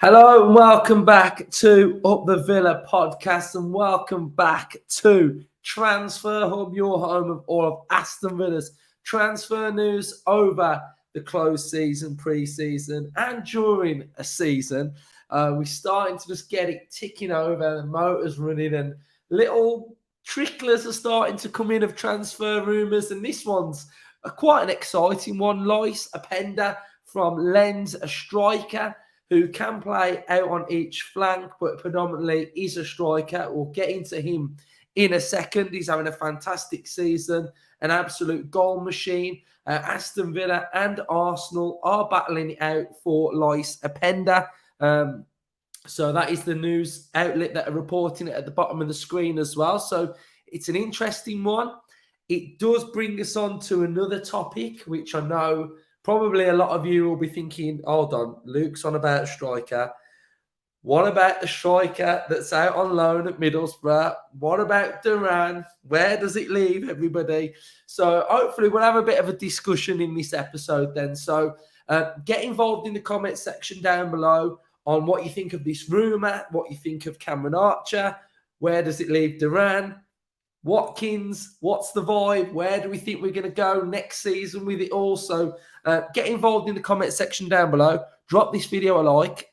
Hello and welcome back to Up the Villa podcast and welcome back to Transfer Hub, your home of all of Aston Villa's transfer news over the closed season, pre-season and during a season. We're starting to just get it ticking over, the motor's running and little tricklers are starting to come in of transfer rumours, and this one's quite an exciting one. Lois Openda from Lens, a striker who can play out on each flank, but predominantly is a striker. We'll get into him in a second. He's having a fantastic season, an absolute goal machine. Aston Villa and Arsenal are battling it out for Lois Openda. So that is the news outlet that are reporting it at the bottom of the screen as well. So it's an interesting one. It does bring us on to another topic, which I know probably a lot of you will be thinking, hold on, Luke's on about a striker. What about the striker that's out on loan at Middlesbrough? What about Duran? Where does it leave everybody? So hopefully we'll have a bit of a discussion in this episode then. So get involved in the comment section down below on what you think of this rumour, what you think of Cameron Archer. Where does it leave Duran? Watkins, what's the vibe? Where do we think we're going to go next season with it all? So get involved in the comment section down below. Drop this video a like.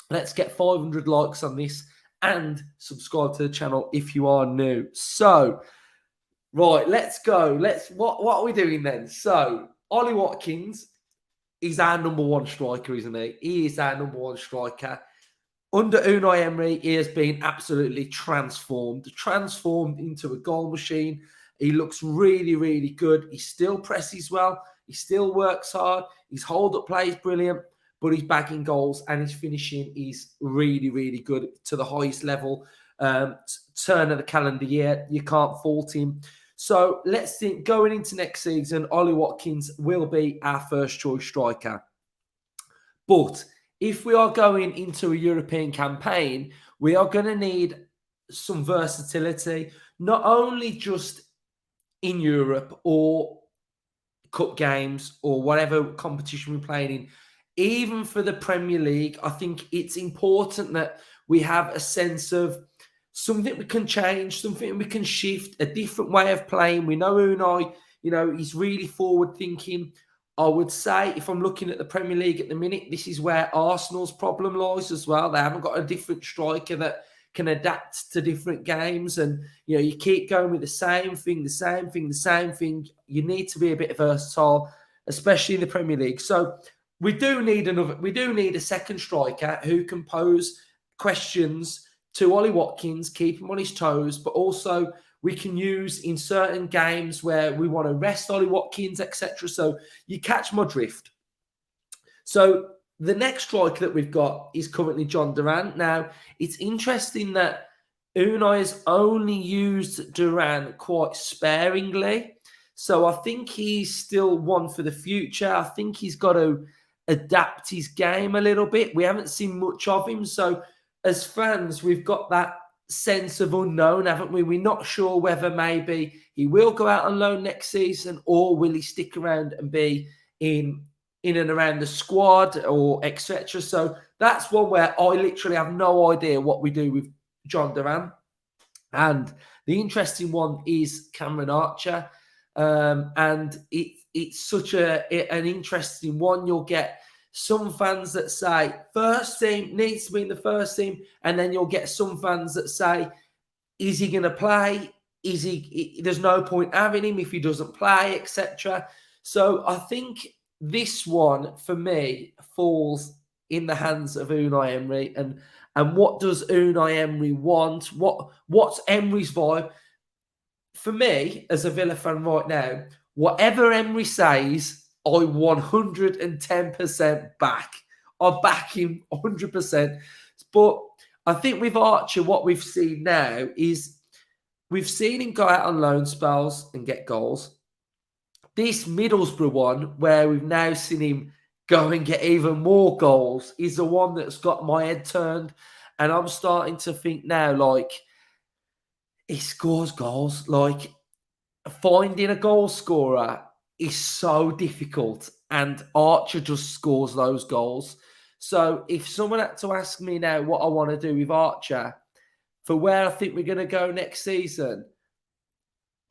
Let's get 500 likes on this and subscribe to the channel if you are new. So, right, let's go. What are we doing then? So, Ollie Watkins is our number one striker, isn't he? He is our number one striker. Under Unai Emery, he has been absolutely transformed into a goal machine. He looks really, really good. He still presses well. He still works hard. His hold-up play is brilliant, but he's bagging goals and his finishing is really, really good to the highest level. Turn of the calendar year, you can't fault him. So let's think, going into next season, Ollie Watkins will be our first choice striker. But if we are going into a European campaign, we are going to need some versatility, not only just in Europe or cup games or whatever competition we're playing in. Even for the Premier League, I think it's important that we have a sense of something we can change, something we can shift, a different way of playing. We know Unai, he's really forward thinking. I would say if I'm looking at the Premier League at the minute, this is where Arsenal's problem lies as well. They haven't got a different striker that can adapt to different games. And, you keep going with the same thing. You need to be a bit versatile, especially in the Premier League. So we do need a second striker who can pose questions to Ollie Watkins, keep him on his toes, but also we can use in certain games where we want to rest Ollie Watkins, etc. So you catch my drift. So the next striker that we've got is currently John Duran. Now, it's interesting that Unai has only used Duran quite sparingly. So I think he's still one for the future. I think he's got to adapt his game a little bit. We haven't seen much of him. So as fans, we've got that sense of unknown, haven't we? We're not sure whether maybe he will go out on loan next season or will he stick around and be in and around the squad or etc. So that's one where I literally have no idea what we do with John Duran. And the interesting one is Cameron Archer. And it's such an interesting one. You'll get some fans that say first team needs to be in the first team, and then you'll get some fans that say, is he going to play? There's no point having him if he doesn't play, etc. So I think this one for me falls in the hands of Unai Emery, and what does Unai Emery want? What's Emery's vibe? For me, as a Villa fan right now, whatever Emery says, I 110% back. I back him 100%. But I think with Archer, what we've seen now is we've seen him go out on loan spells and get goals. This Middlesbrough one, where we've now seen him go and get even more goals, is the one that's got my head turned. And I'm starting to think now, like, he scores goals. Like, finding a goal scorer is so difficult, and Archer just scores those goals. So if someone had to ask me now what I want to do with Archer, for where I think we're going to go next season,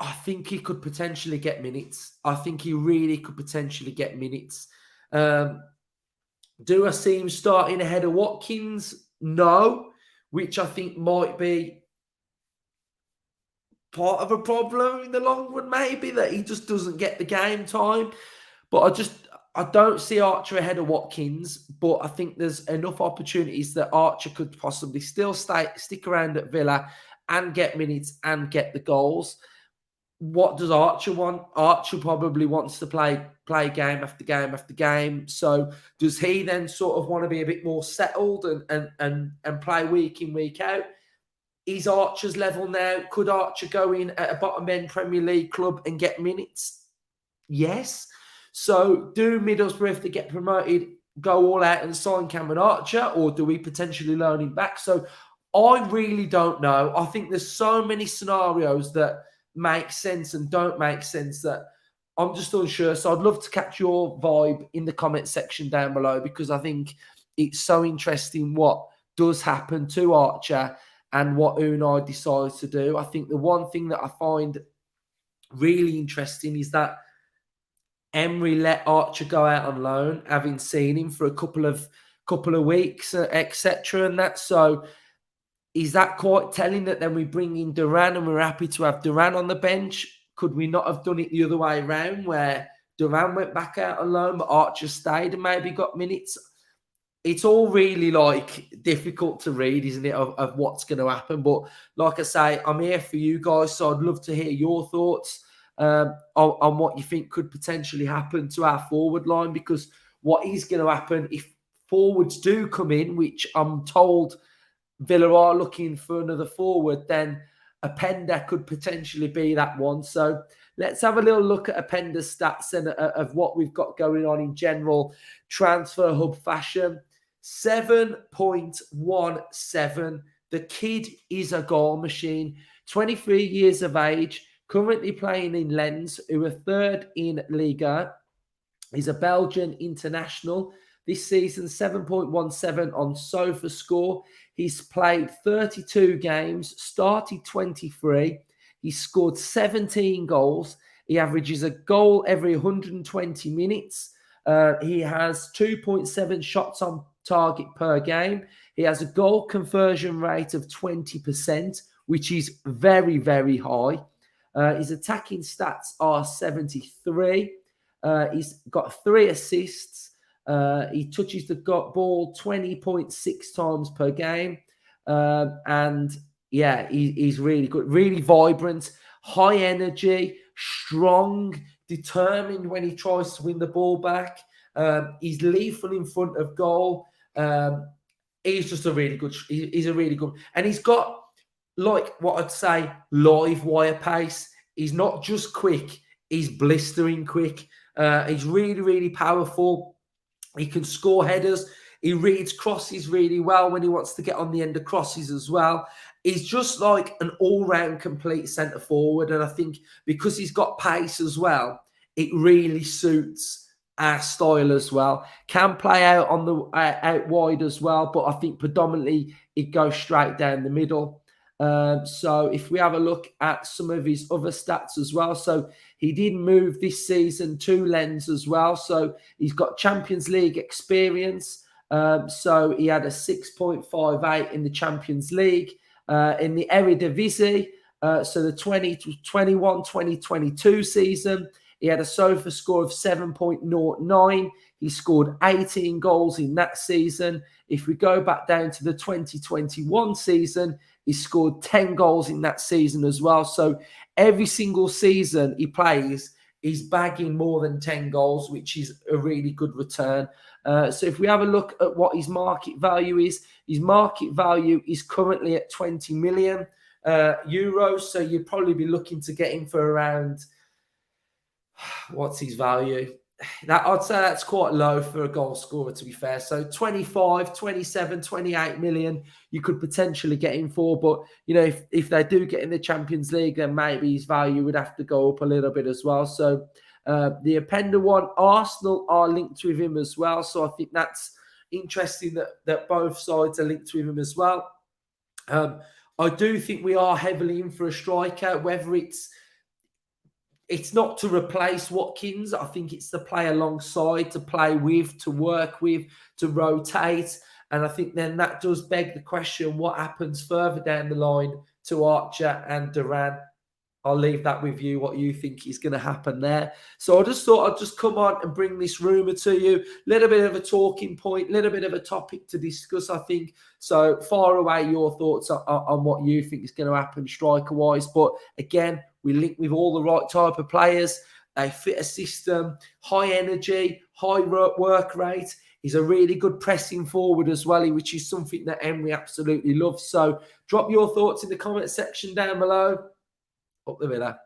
I think he could potentially get minutes. I think he really could potentially get minutes. Do I see him starting ahead of Watkins? No, which I think might be part of a problem in the long run, maybe, that he just doesn't get the game time. But I don't see Archer ahead of Watkins, but I think there's enough opportunities that Archer could possibly still stick around at Villa and get minutes and get the goals. What does Archer want? Archer probably wants to play game after game after game. So does he then sort of want to be a bit more settled and play week in, week out? Is Archer's level now? Could Archer go in at a bottom end Premier League club and get minutes? Yes. So do Middlesbrough, if they get promoted, go all out and sign Cameron Archer, or do we potentially loan him back? So I really don't know. I think there's so many scenarios that make sense and don't make sense that I'm just unsure. So I'd love to catch your vibe in the comment section down below, because I think it's so interesting what does happen to Archer and what Unai decides to do. I think the one thing that I find really interesting is that Emery let Archer go out on loan, having seen him for a couple of weeks, etc. And that, so is that quite telling that then we bring in Duran and we're happy to have Duran on the bench? Could we not have done it the other way around, where Duran went back out on loan but Archer stayed and maybe got minutes? It's all really difficult to read, isn't it, of what's going to happen. But like I say, I'm here for you guys, so I'd love to hear your thoughts on what you think could potentially happen to our forward line, because what is going to happen if forwards do come in, which I'm told Villa are looking for another forward, then Openda could potentially be that one. So let's have a little look at Openda's stats and of what we've got going on in general transfer hub fashion. 7.17. The kid is a goal machine. 23 years of age, currently playing in Lens, who are third in Liga. He's a Belgian international. This season, 7.17 on SofaScore. He's played 32 games, started 23. He scored 17 goals. He averages a goal every 120 minutes. He has 2.7 shots on target per game. He has a goal conversion rate of 20%, which is very, very high. His attacking stats are 73. He's got 3 assists. He touches the ball 20.6 times per game. And yeah, he's really good, really vibrant, high energy, strong, determined when he tries to win the ball back. He's lethal in front of goal. He's just a really good, he's a really good, and he's got, like what I'd say, live wire pace. He's not just quick, he's blistering quick. He's really, really powerful. He can score headers. He reads crosses really well when he wants to get on the end of crosses as well. He's just like an all-round complete centre forward. And I think because he's got pace as well, it really suits our style as well. Can play out on the out wide as well, but I think predominantly it goes straight down the middle. So if we have a look at some of his other stats as well, so he did move this season to Lens as well. So he's got Champions League experience. So he had a 6.58 in the Champions League. In the Eredivisie, so the 2021-2022 season, he had a SofaScore of 7.09. He scored 18 goals in that season. If we go back down to the 2021 season, he scored 10 goals in that season as well. So every single season he plays, he's bagging more than 10 goals, which is a really good return. So if we have a look at what his market value is, his market value is currently at 20 million euros. So you'd probably be looking to get him for around, what's his value? That I'd say that's quite low for a goal scorer, to be fair. So 25, 27, 28 million you could potentially get him for. But, you know, if they do get in the Champions League, then maybe his value would have to go up a little bit as well. So the Openda one, Arsenal are linked with him as well. So I think that's interesting that both sides are linked with him as well. I do think we are heavily in for a striker, whether it's not to replace Watkins. I think it's to play alongside, to play with, to work with, to rotate. And I think then that does beg the question, what happens further down the line to Archer and Duran? I'll leave that with you, what you think is going to happen there. So I just thought I'd just come on and bring this rumour to you. A little bit of a talking point, a little bit of a topic to discuss, I think. So fire away your thoughts on what you think is going to happen striker-wise. But again, we link with all the right type of players. They fit a system, high energy, high work rate. He's a really good pressing forward as well, which is something that Emery absolutely loves. So drop your thoughts in the comment section down below. Up the Villa.